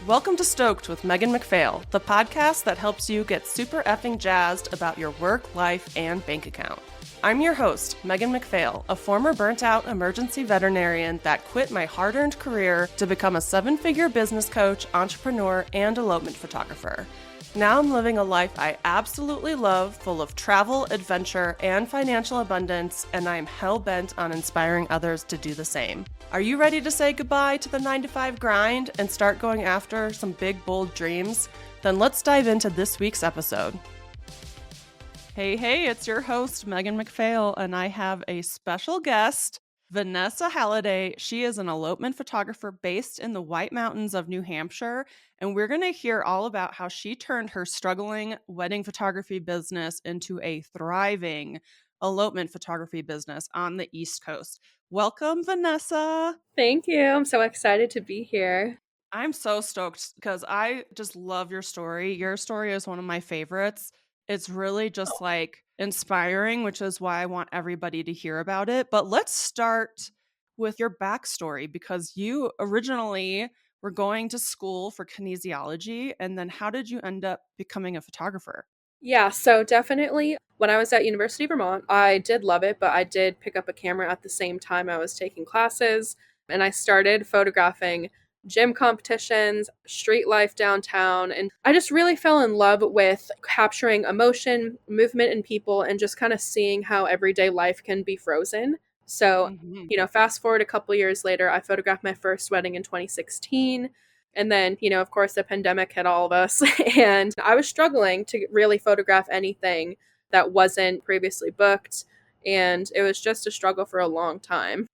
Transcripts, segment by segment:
Welcome to Stoked with Megan McPhail, the podcast that helps you get super effing jazzed about your work, life, and bank account. I'm your host, Megan McPhail, a former burnt-out emergency veterinarian that quit my hard-earned career to become a seven-figure business coach, entrepreneur, and elopement photographer. Now I'm living a life I absolutely love, full of travel, adventure, and financial abundance, and I am hell-bent on inspiring others to do the same. Are you ready to say goodbye to the 9-to-5 grind and start going after some big, bold dreams? Then let's dive into this week's episode. Hey, it's your host, Megan McPhail, and I have a special guest, Vanessa Halliday. She is an elopement photographer based in the White Mountains of New Hampshire, and we're going to hear all about how she turned her struggling wedding photography business into a thriving elopement photography business on the East Coast. Welcome, Vanessa. Thank you. I'm so excited to be here. I'm so stoked because I just love your story. Your story is one of my favorites. It's really just like inspiring, which is why I want everybody to hear about it. But let's start with your backstory because you originally were going to school for kinesiology. And then how did you end up becoming a photographer? Yeah, so definitely when I was at University of Vermont, I did love it, but I did pick up a camera at the same time I was taking classes, and I started photographing gym competitions, street life downtown, and I just really fell in love with capturing emotion, movement in people, and just kind of seeing how everyday life can be frozen. So, fast forward a couple years later, I photographed my first wedding in 2016. And then, of course, the pandemic hit all of us. And I was struggling to really photograph anything that wasn't previously booked. And it was just a struggle for a long time.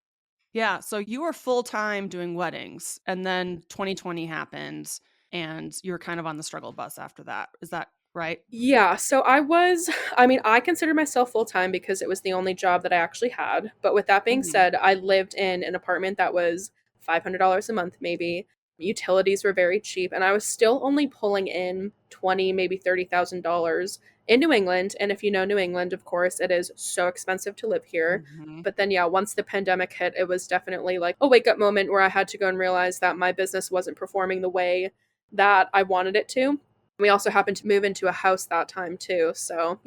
Yeah, so you were full-time doing weddings, and then 2020 happened, and you were kind of on the struggle bus after that. Is that right? Yeah, so I consider myself full time because it was the only job that I actually had. But with that being Mhm. said, I lived in an apartment that was $500 a month, maybe. Utilities were very cheap, and I was still only pulling in 20, maybe $30,000 in New England. And if you know New England, of course, it is so expensive to live here. Mhm. But then, yeah, once the pandemic hit, it was definitely like a wake up moment where I had to go and realize that my business wasn't performing the way that I wanted it to. We also happened to move into a house that time too. So,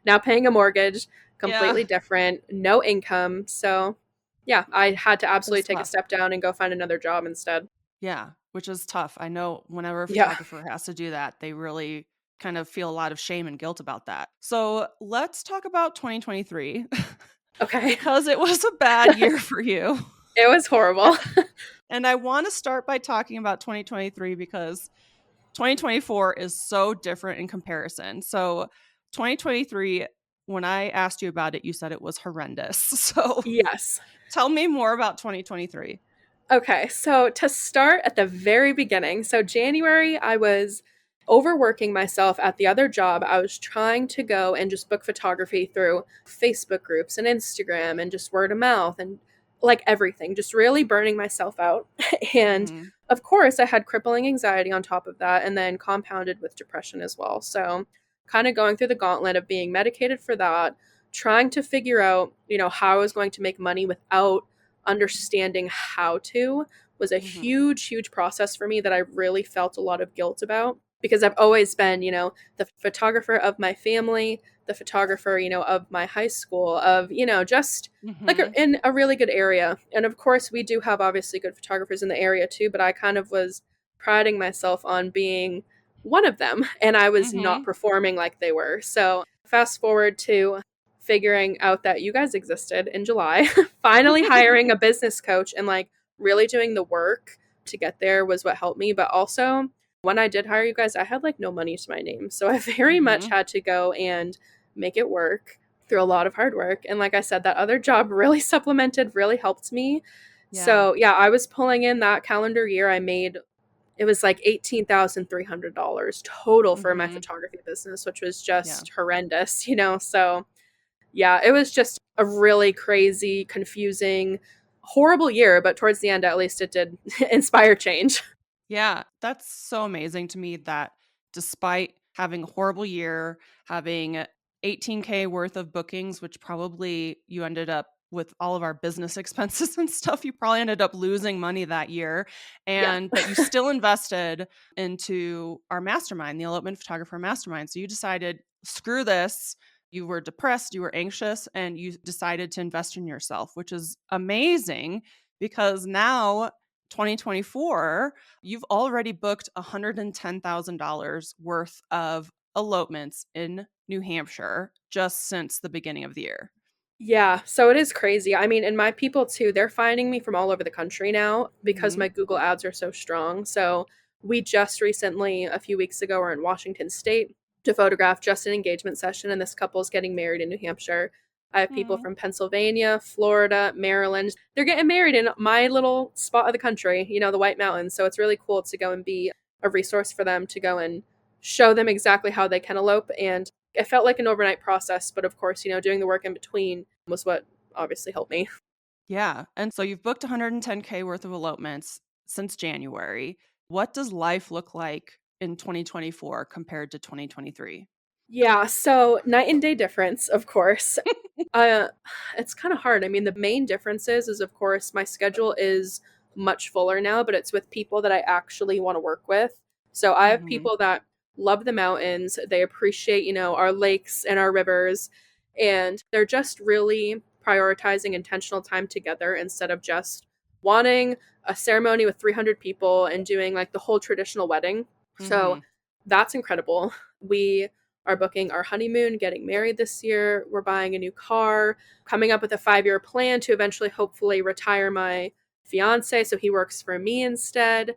now paying a mortgage, Yeah, completely different, no income. So, yeah, I had to absolutely it's take a tough. step down and go find another job instead. Yeah, which is tough. I know whenever a Yeah. photographer has to do that, they really kind of feel a lot of shame and guilt about that. So let's talk about 2023 Okay. because it was a bad year for you. It was horrible. And I want to start by talking about 2023 because 2024 is so different in comparison. So 2023, when I asked you about it, you said it was horrendous. So Yes. tell me more about 2023. Okay, so to start at the very beginning, so January, I was overworking myself at the other job. I was trying to go and just book photography through Facebook groups and Instagram and just word of mouth and like everything, just really burning myself out. And Mhm. of course, I had crippling anxiety on top of that, and then compounded with depression as well. So, kind of going through the gauntlet of being medicated for that, trying to figure out, how I was going to make money without understanding how to was a Mhm. huge process for me that I really felt a lot of guilt about because I've always been, the photographer of my family, the photographer, of my high school, of, just like Mhm. in a really good area. And of course, we do have obviously good photographers in the area too, but I kind of was priding myself on being one of them and I was not Mhm. performing like they were. So, fast forward to figuring out that you guys existed in July, finally hiring a business coach and like really doing the work to get there was what helped me. But also, when I did hire you guys, I had like no money to my name. So I very much Mhm. had to go and make it work through a lot of hard work. And like I said, that other job really supplemented, really helped me. Yeah. So yeah, I was pulling in that calendar year. I made it was like $18,300 total for my Mhm. photography business, which was Yeah. just horrendous. So yeah, it was just a really crazy, confusing, horrible year, but towards the end, at least it did inspire change. Yeah, that's so amazing to me that despite having a horrible year, having 18K worth of bookings, which probably you ended up with all of our business expenses and stuff, you probably ended up losing money that year. Yeah. But you still invested into our mastermind, the Elopement Photographer Mastermind. So you decided, screw this. You were depressed, you were anxious, and you decided to invest in yourself, which is amazing because now 2024, you've already booked $110,000 worth of elopements in New Hampshire just since the beginning of the year. Yeah, so it is crazy. I mean, and my people too, they're finding me from all over the country now because Mm-hmm. my Google ads are so strong. So we just recently, a few weeks ago, were in Washington State to photograph just an engagement session, and this couple is getting married in New Hampshire. I have people Mm-hmm. from Pennsylvania, Florida, Maryland. They're getting married in my little spot of the country, the White Mountains. So it's really cool to go and be a resource for them to go and show them exactly how they can elope. And it felt like an overnight process, but of course, doing the work in between was what obviously helped me. Yeah. And so you've booked 110K worth of elopements since January. What does life look like in 2024 compared to 2023? Yeah, so night and day difference, of course. Uh, it's kind of hard. I mean, the main differences is, of course, my schedule is much fuller now, but it's with people that I actually want to work with. So I have Mm-hmm. people that love the mountains. They appreciate, our lakes and our rivers, and they're just really prioritizing intentional time together instead of just wanting a ceremony with 300 people and doing like the whole traditional wedding. So Mm-hmm. that's incredible. We are booking our honeymoon, getting married this year. We're buying a new car, coming up with a 5-year plan to eventually, hopefully, retire my fiance so he works for me instead.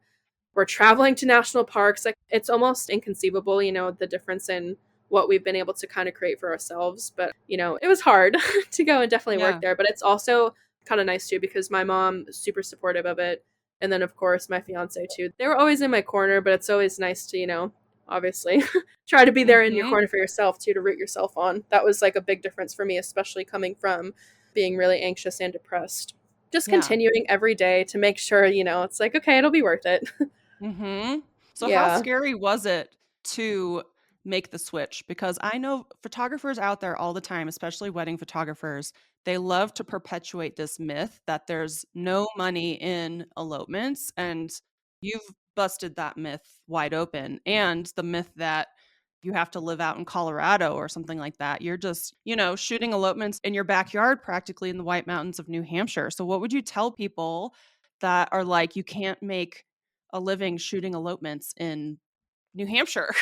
We're traveling to national parks. Like, it's almost inconceivable, the difference in what we've been able to kind of create for ourselves. But, it was hard to go and definitely work Yeah. there. But it's also kind of nice too because my mom is super supportive of it. And then, of course, my fiance too. They were always in my corner, but it's always nice to, obviously try to be there in your Mm-hmm. corner for yourself too, to root yourself on. That was like a big difference for me, especially coming from being really anxious and depressed. Just Yeah. continuing every day to make sure, it's like, okay, it'll be worth it. Mm-hmm. So how Yeah. scary was it to make the switch? Because I know photographers out there all the time, especially wedding photographers, they love to perpetuate this myth that there's no money in elopements. And you've busted that myth wide open. And the myth that you have to live out in Colorado or something like that. You're just, shooting elopements in your backyard practically in the White Mountains of New Hampshire. So what would you tell people that are like, you can't make a living shooting elopements in New Hampshire?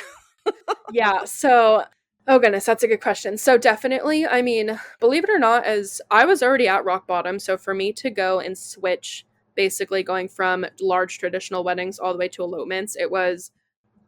Yeah. So, oh goodness, that's a good question. So, definitely, I mean, believe it or not, as I was already at rock bottom. So, for me to go and switch, basically going from large traditional weddings all the way to elopements, it was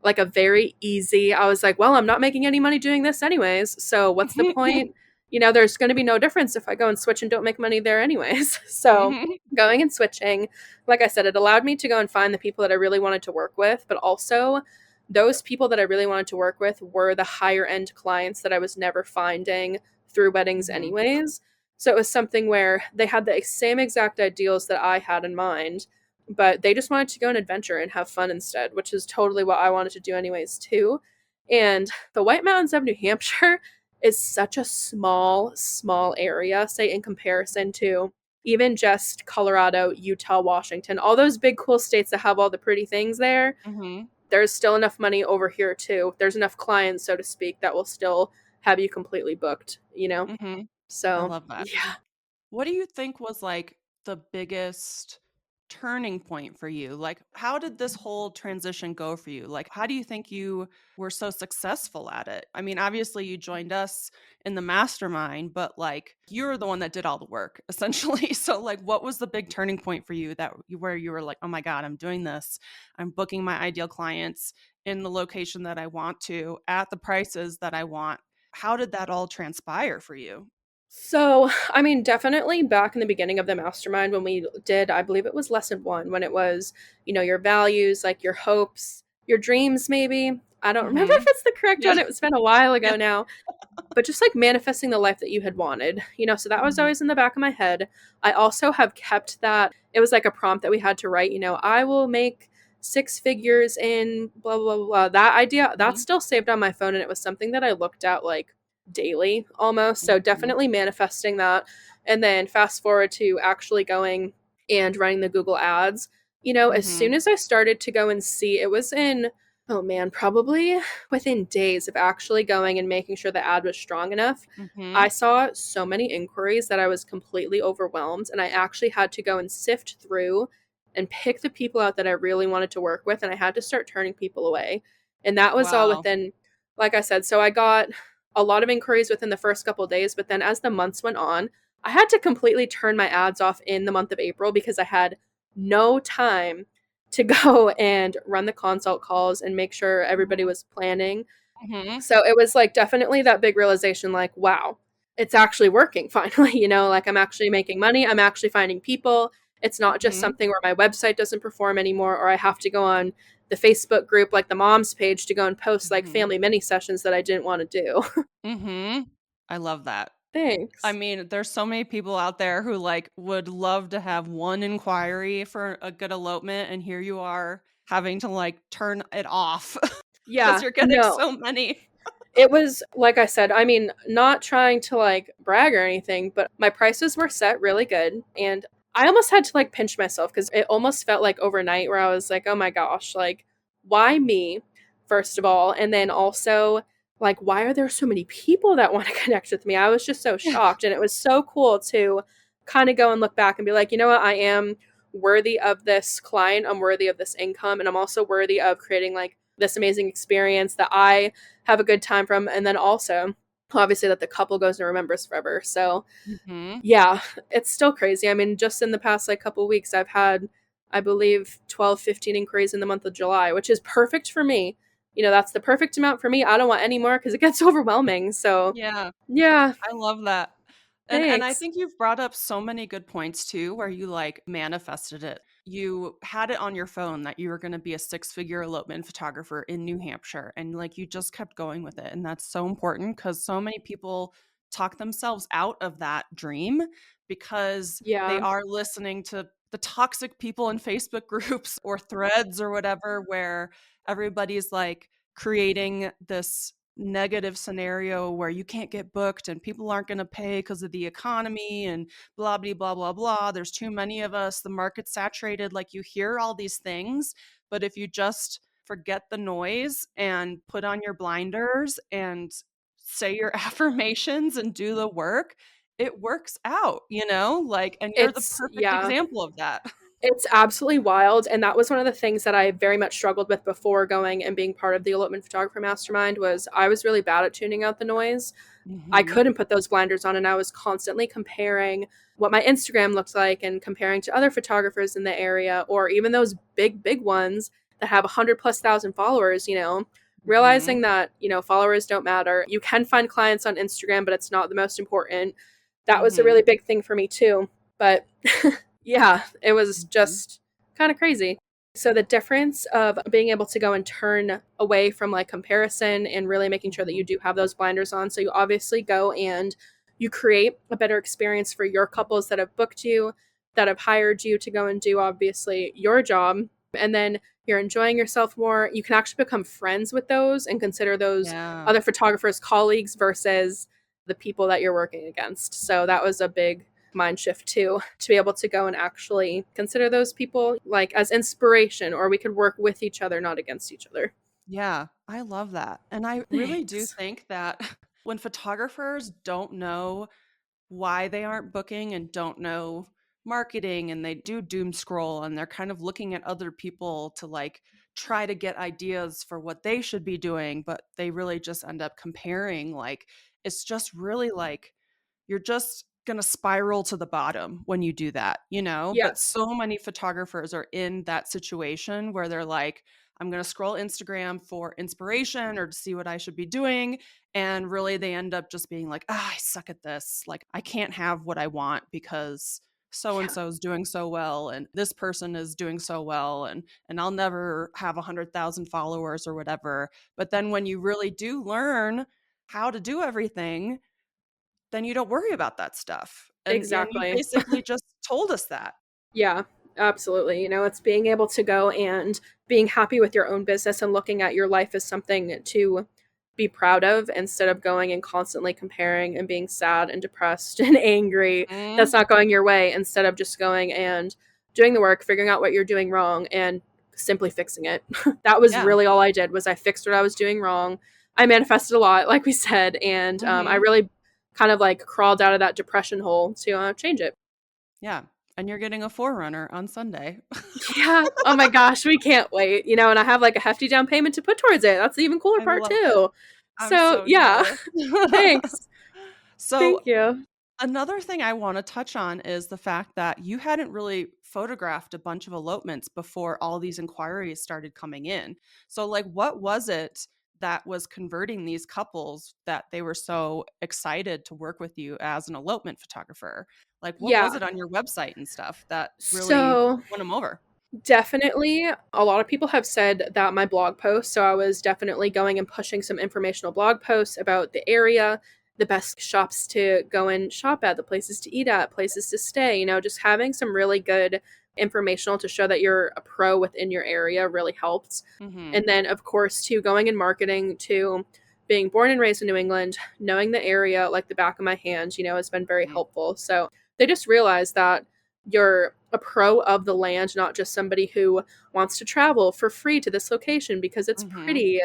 like a very easy, I was like, well, I'm not making any money doing this anyways. So what's the point? There's going to be no difference if I go and switch and don't make money there anyways. So Mhm. going and switching, like I said, it allowed me to go and find the people that I really wanted to work with, but also those people that I really wanted to work with were the higher end clients that I was never finding through weddings Mhm. anyways. So it was something where they had the same exact ideals that I had in mind, but they just wanted to go on adventure and have fun instead, which is totally what I wanted to do anyways too. And the White Mountains of New Hampshire is such a small area, say in comparison to even just Colorado, Utah, Washington, all those big cool states that have all the pretty things there. Mhm. There's still enough money over here too. There's enough clients, so to speak, that will still have you completely booked. Mhm. I So love that. yeah. What do you think was like the biggest turning point for you? Like, how did this whole transition go for you? Like, how do you think you were so successful at it? I mean, obviously, you joined us in the mastermind, but like, you're the one that did all the work essentially. So, like, what was the big turning point for you where you were like, oh my God, I'm doing this. I'm booking my ideal clients in the location that I want to at the prices that I want. How did that all transpire for you? So, I mean, definitely back in the beginning of the mastermind when we did, I believe it was lesson one, when it was, your values, like your hopes, your dreams, maybe. I don't remember if Mhm. it's the correct Yeah. one. It's been a while Yeah. ago now, but just like manifesting the life that you had wanted. So that was Mhm. always in the back of my head. I also have kept that. It was like a prompt that we had to write, I will make 6 figures in blah, blah, blah, blah. That idea, that's Mhm. still saved on my phone. And it was something that I looked at like daily almost. So Mhm. definitely manifesting that. And then fast forward to actually going and running the Google ads. As soon Mhm. as I started to go and see, it was in, oh man, probably within days of actually going and making sure the ad was strong enough. I Mhm. saw so many inquiries that I was completely overwhelmed. And I actually had to go and sift through and pick the people out that I really wanted to work with. And I had to start turning people away. And that was all Wow. within, like I said, so I got a lot of inquiries within the first couple of days. But then as the months went on, I had to completely turn my ads off in the month of April because I had no time to go and run the consult calls and make sure everybody Mhm. was planning. Mhm. So it was like definitely that big realization like, wow, it's actually working finally, like I'm actually making money, I'm actually finding people. It's not just Mhm. something where my website doesn't perform anymore or I have to go on the Facebook group like the mom's page to go and post like Mhm. family mini sessions that I didn't want to do. Mhm. I love that. I Thanks. mean, there's so many people out there who like would love to have one inquiry for a good elopement, and here you are having to like turn it off because Yeah, you're getting no. so many. It was like I said, I mean, not trying to like brag or anything, but my prices were set really good. And I almost had to like pinch myself because it almost felt like overnight where I was like, oh my gosh, like, why me, first of all? And then also, like, why are there so many people that want to connect with me? I was just so shocked. And it was so cool to kind of go and look back and be like, you know what? I am worthy of this client. I'm worthy of this income. And I'm also worthy of creating like this amazing experience that I have a good time from. And then also, obviously, that the couple goes and remembers forever. So, Mhm. yeah, it's still crazy. I mean, just in the past like couple weeks, I've had, I believe, 12, 15 inquiries in the month of July, which is perfect for me. That's the perfect amount for me. I don't want any more because it gets overwhelming. So, Yeah. yeah, I love that. And I thanks. think you've brought up so many good points too, where you like manifested it. You had it on your phone that you were going to be a six-figure elopement photographer in New Hampshire, and like you just kept going with it. And that's so important because so many people talk themselves out of that dream because they Yeah, are listening to the toxic people in Facebook groups or threads or whatever, where everybody's like creating this negative scenario where you can't get booked and people aren't going to pay because of the economy and blah blah blah blah blah, there's too many of us, the market's saturated. Like you hear all these things, but if you just forget the noise and put on your blinders and say your affirmations and do the work, it works out, like, and you're the perfect yeah. example of that. It's absolutely wild, and that was one of the things that I very much struggled with before going and being part of the Elopement Photographer Mastermind was I was really bad at tuning out the noise. I Hmm. couldn't put those blinders on, and I was constantly comparing what my Instagram looked like and comparing to other photographers in the area or even those big ones that have 100 plus thousand followers, Hmm. realizing that, followers don't matter. You can find clients on Instagram, but it's not the most important. That was a Hmm. really big thing for me too. But yeah, it was Hmm. just kind of crazy. So the difference of being able to go and turn away from like comparison and really making sure that you Hmm. do have those blinders on. So you obviously go and you create a better experience for your couples that have booked you, that have hired you to go and do obviously your job. And then you're enjoying yourself more. You can actually become friends with those and consider those Yeah. other photographers colleagues versus the people that you're working against. So that was a big mind shift too, to be able to go and actually consider those people like as inspiration, or we could work with each other, not against each other. Yeah, I love that. And I really do Thanks. think that when photographers don't know why they aren't booking and don't know marketing, and they do doom scroll and they're kind of looking at other people to like try to get ideas for what they should be doing, but they really just end up comparing, like it's just really like you're just going to spiral to the bottom when you do that, But Yes. so many photographers are in that situation where they're like, I'm going to scroll Instagram for inspiration or to see what I should be doing. And really, they end up just being like, I suck at this. Like, I can't have what I want because so and Yeah, so is doing so well and this person is doing so well, and I'll never have 100,000 followers or whatever. But then when you really do learn how to do everything, then you don't worry about that stuff. And you exactly. basically just told us that. Yeah, absolutely. It's being able to go and being happy with your own business and looking at your life as something to be proud of instead of going and constantly comparing and being sad and depressed and angry that's Mm, not going your way, instead of just going and doing the work, figuring out what you're doing wrong and simply fixing it. That was yeah. really all I did, was I fixed what I was doing wrong. I manifested a lot, like we said, and I Hmm. really kind of like crawled out of that depression hole to change it. Yeah. And you're getting a forerunner on Sunday. Yeah. Oh my gosh, we can't wait. And I have like a hefty down payment to put towards it. That's the even cooler I part love it. too. I'm So, so yeah. jealous. Thanks. So, Thank you. another thing I want to touch on is the fact that you hadn't really photographed a bunch of elopements before all these inquiries started coming in. So, like, what was it that was converting these couples that they were so excited to work with you as an elopement photographer? Like, what was Yeah. it on your website and stuff that really So, won them over? definitely, a lot of people have said that my blog post, so I was definitely going and pushing some informational blog posts about the area, the best shops to go and shop at, the places to eat at, places to stay, just having some really good informational to show that you're a pro within your area really helps. Hmm. And then, of course, to going and marketing, to being born and raised in New England, knowing the area like the back of my hand, has been very helpful. So they just realized that you're a pro of the land, not just somebody who wants to travel for free to this location because it's Hmm. pretty.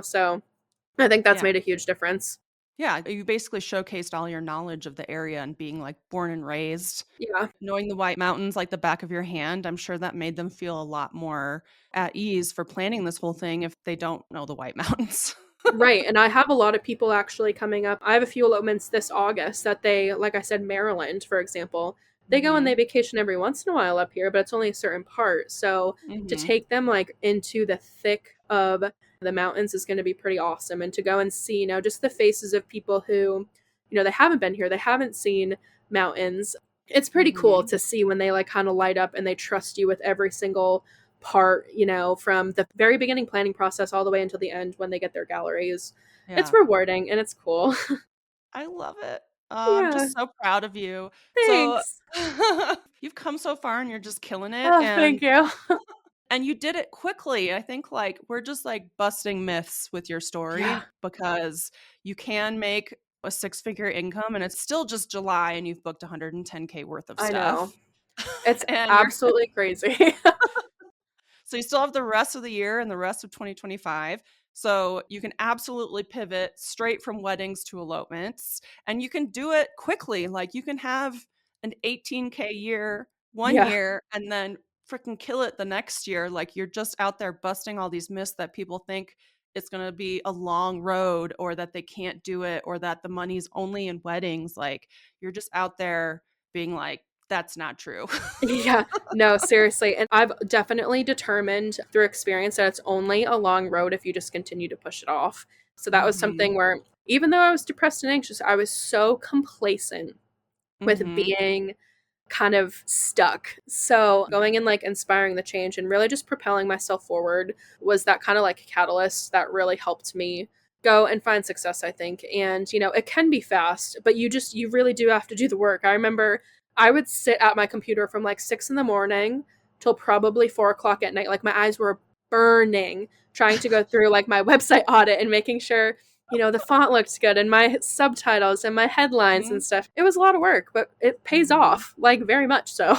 So I think that's Yeah. made a huge difference. Yeah. You basically showcased all your knowledge of the area and being like born and raised. Yeah. Knowing the White Mountains like the back of your hand, I'm sure that made them feel a lot more at ease for planning this whole thing if they don't know the White Mountains. Right, and I have a lot of people actually coming up. I have a few elopements this August that they, like I said, Maryland, for example, they go and they Mhm. vacation every once in a while up here, but it's only a certain part. So to Mhm. take them like into the thick of the mountains is going to be pretty awesome. And to go and see, just the faces of people who, they haven't been here, they haven't seen mountains. It's pretty cool Mhm. to see when they like kind of light up and they trust you with every single part, from the very beginning planning process all the way until the end when they get their galleries. It's Yeah. rewarding and it's cool. I love it. I'm Yeah, just so proud of you. So thanks. you've come so far and you're just killing it Oh, thank you. and you did it quickly. I think like we're just like busting myths with your Yeah, story because you can make a six-figure income and it's still just July and you've booked 110K worth of I know. stuff. It's And you're absolutely crazy. so you still have the rest of the year and the rest of 2025. So you can absolutely pivot straight from weddings to elopements and you can do it quickly. Like you can have an 18K year one Yeah. year and then freaking kill it the next year. Like you're just out there busting all these myths that people think it's going to be a long road or that they can't do it or that the money's only in weddings. Like you're just out there being like, that's not true. Yeah, no, seriously. And I've definitely determined through experience that it's only a long road if you just continue to push it off. So that was Mhm. something where even though I was depressed and anxious, I was so complacent with Mhm. being kind of stuck. So going and like inspiring the change and really just propelling myself forward was that kind of like catalyst that really helped me go and find success, I think. And it can be fast, but you really do have to do the work. I remember I would sit at my computer from like 6 in the morning till probably 4 o'clock at night. Like my eyes were burning trying to go through like my website audit and making sure the font looked good and my subtitles and my headlines and Mhm. stuff. It was a lot of work, but it pays Mhm. off, like, very much so.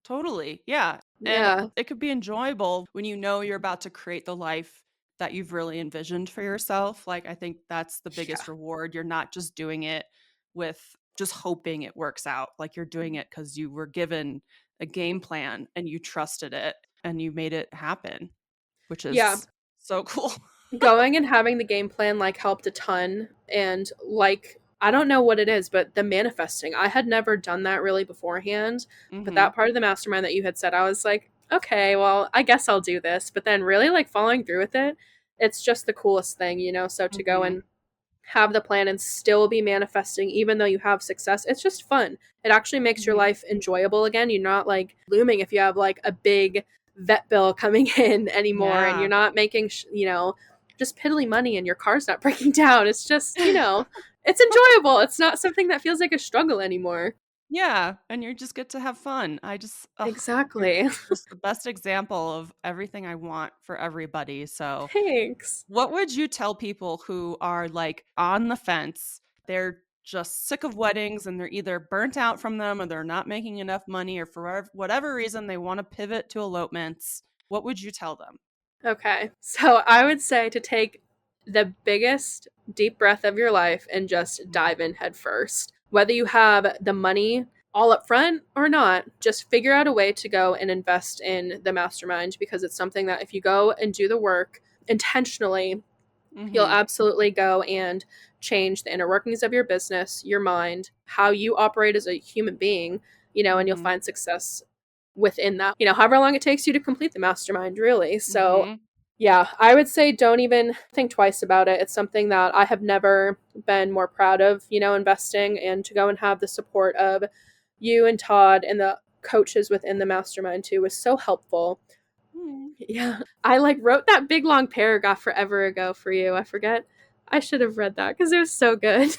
Totally. Yeah. And Yeah. it could be enjoyable when you know you're about to create the life that you've really envisioned for yourself. Like, I think that's the Yeah. biggest reward. You're not just doing it with just hoping it works out. Like, you're doing it because you were given a game plan and you trusted it and you made it happen, which Yeah. is so cool. Going and having the game plan, like, helped a ton, and, like, I don't know what it is, but the manifesting, I had never done that really beforehand, but Hmm. that part of the mastermind that you had said, I was like, "Okay, well, I guess I'll do this," but then really, like, following through with it, it's just the coolest thing. So to go Hmm. and have the plan and still be manifesting even though you have success, it's just fun. It actually makes your Hmm. life enjoyable again. You're not like looming if you have like a big vet bill coming in anymore, and you're Yeah. not making just piddly money and your car's not breaking down. It's just it's enjoyable. It's not something that feels like a struggle anymore. Yeah, and you just get to have fun. I just you're Exactly. just the best example of everything I want for everybody. So, Thanks. what would you tell people who are like on the fence? They're just sick of weddings and they're either burnt out from them or they're not making enough money or for whatever reason they want to pivot to elopements. What would you tell them? Okay. So I would say to take the biggest deep breath of your life and just Mhm. dive in head first. Whether you have the money all up front or not, just figure out a way to go and invest in the mastermind because it's something that if you go and do the work intentionally, you'll Mhm. absolutely go and change the inner workings of your business, your mind, how you operate as a human being, and you'll Mhm. find success within that, however long it takes you to complete the mastermind, really. So, Mhm. yeah, I would say don't even think twice about it. It's something that I have never been more proud of, investing and to go and have the support of you and Todd and the coaches within the mastermind too was so helpful. Mhm. Yeah. I like wrote that big long paragraph forever ago for you. I forget. I should have read that because it was so good.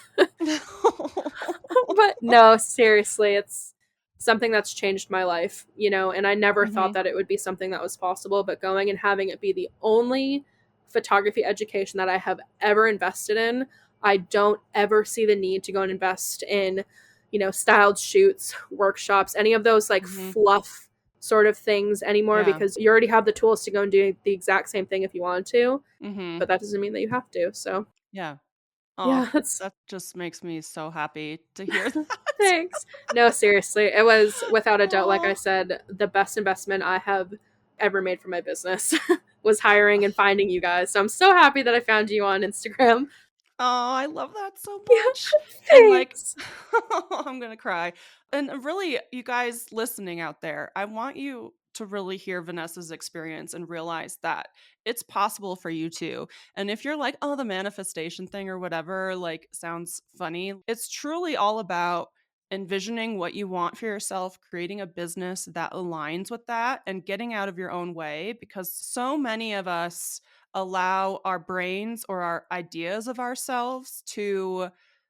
But no, seriously, it's something that's changed my life, and I never thought Mhm. that it would be something that was possible, but going and having it be the only photography education that I have ever invested in, I don't ever see the need to go and invest in, styled shoots, workshops, any of those like Mhm. fluff sort of things anymore Yeah. because you already have the tools to go and do the exact same thing if you want to, Mhm. but that doesn't mean that you have to. So, Yeah. Oh, yeah, that's that just makes me so happy to hear that. thanks. No, seriously, it was without a doubt, like I Oh. said, the best investment I have ever made for my business was hiring and finding you guys. So I'm so happy that I found you on Instagram. Oh, I love that so Yeah, much. And like, thanks. I'm going to cry. And really, you guys listening out there, I want you to really hear Vanessa's experience and realize that it's possible for you too. And if you're like, oh, the manifestation thing or whatever, like, sounds funny, it's truly all about envisioning what you want for yourself, creating a business that aligns with that, and getting out of your own way because so many of us allow our brains or our ideas of ourselves to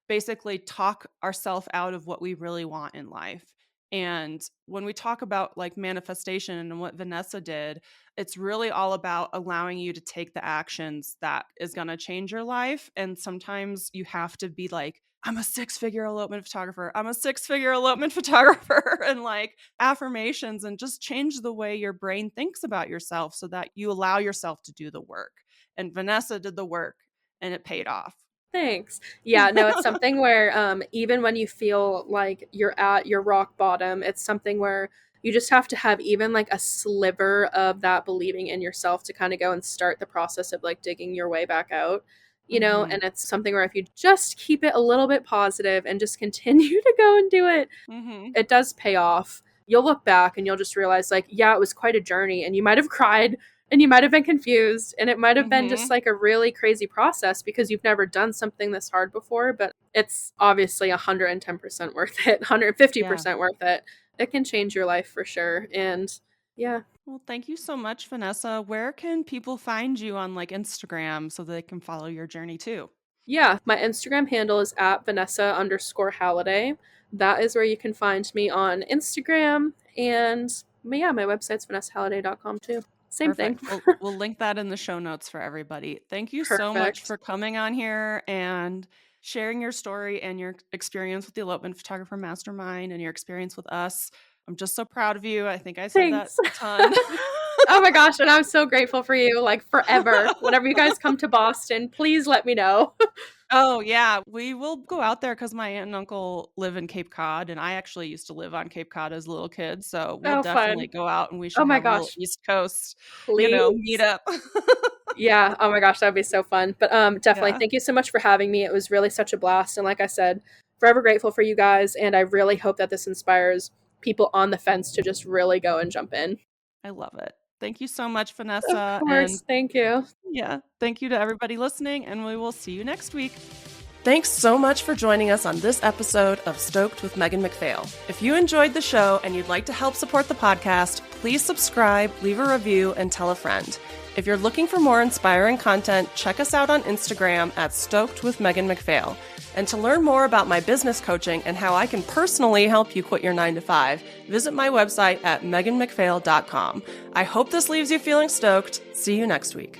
basically talk ourselves out of what we really want in life. And when we talk about like manifestation and what Vanessa did, it's really all about allowing you to take the actions that is going to change your life. And sometimes you have to be like, I'm a 6-figure elopement photographer. I'm a 6-figure elopement photographer. And like affirmations and just change the way your brain thinks about yourself so that you allow yourself to do the work. And Vanessa did the work and it paid off. Thanks. Yeah, no, it's something where even when you feel like you're at your rock bottom, it's something where you just have to have even like a sliver of that believing in yourself to kind of go and start the process of like digging your way back out, Mhm. and it's something where if you just keep it a little bit positive and just continue to go and do it, Mhm. it does pay off. You'll look back and you'll just realize, like, yeah, it was quite a journey, and you might have cried and you might have been confused, and it might have been just Mhm. like a really crazy process because you've never done something this hard before, but it's obviously 110% worth it, Yeah. 150% worth it. It can change your life for sure. And yeah. Well, thank you so much, Vanessa. Where can people find you on like Instagram so they can follow your journey too? Yeah, my Instagram handle is at Vanessa_Halliday. That is where you can find me on Instagram. And yeah, my website's vanessahalliday.com too. Same thing. Perfect. We'll link that in the show notes for everybody. Thank you so much Perfect. for coming on here and sharing your story and your experience with the Elopement Photographer Mastermind and your experience with us. I'm just so proud of you. I think I said that Thanks. a ton. Oh my gosh, and I'm so grateful for you, like forever. Whenever you guys come to Boston, please let me know. Oh, yeah, we will go out there because my aunt and uncle live in Cape Cod, and I actually used to live on Cape Cod as a little kid, so we'll Oh, definitely fun. go out and we Oh should my have a little gosh, East Coast, meet please. up. Yeah, oh my gosh, that'd be so fun. But definitely Yeah, thank you so much for having me. It was really such a blast. And like I said, forever grateful for you guys. And I really hope that this inspires people on the fence to just really go and jump in. I love it. Thank you so much, Of Vanessa, and course. Thank you. yeah, thank you to everybody listening, and we will see you next week. Thanks so much for joining us on this episode of Stoked with Megan McPhail. If you enjoyed the show and you'd like to help support the podcast, please subscribe, leave a review, and tell a friend. If you're looking for more inspiring content, check us out on Instagram at Stoked with Megan McPhail. And to learn more about my business coaching and how I can personally help you quit your 9-to-5, visit my website at meganmcphail.com. I hope this leaves you feeling stoked. See you next week.